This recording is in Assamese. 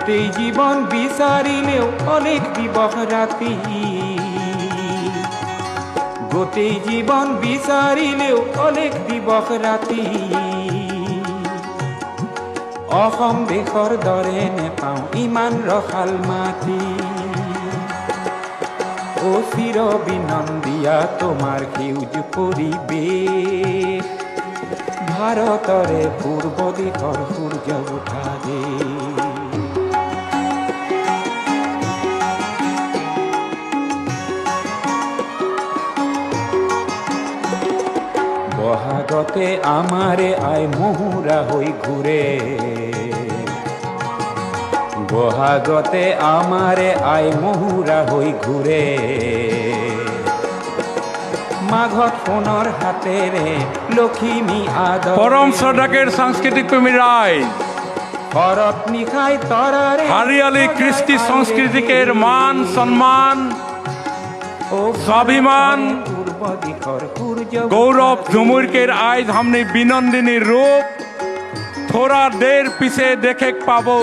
গোটেই জীৱন বিচাৰিলেও অনেক দিবস ৰাতি গোটেই জীৱন বিচাৰিলেও অনেক দিবস ৰাতি অসম দেশৰ দৰে নেপাওঁ ইমান ৰসাল মাটি চিৰ বিনন্দিয়া তোমাৰ সেউজ পৰিৱেশ ভাৰতৰে পূৰ্ব দিশৰ সূৰ্য উঠা দেশ বহাগতে আমাৰে আই মহুৰা হৈ ঘূৰে বহাগতে আমাৰে আই মহুৰা হৈ ঘূৰে মাঘত সোণৰ হাতেৰে লখিমী আদৰ পরম শ্রদ্ধাকের সাংস্কৃতিক প্রেমী রায় শরৎ নিশাই তরারে হারিয়ালি কৃষ্টি সংস্কৃতিকের মান সম্মান স্বাভিমান পূর্ব দিশর সূর্য গৌরব ঝুমুরকের আইজ हमने বিনন্দিনী রূপ थोड़ा देर पीछे देखे पाबो।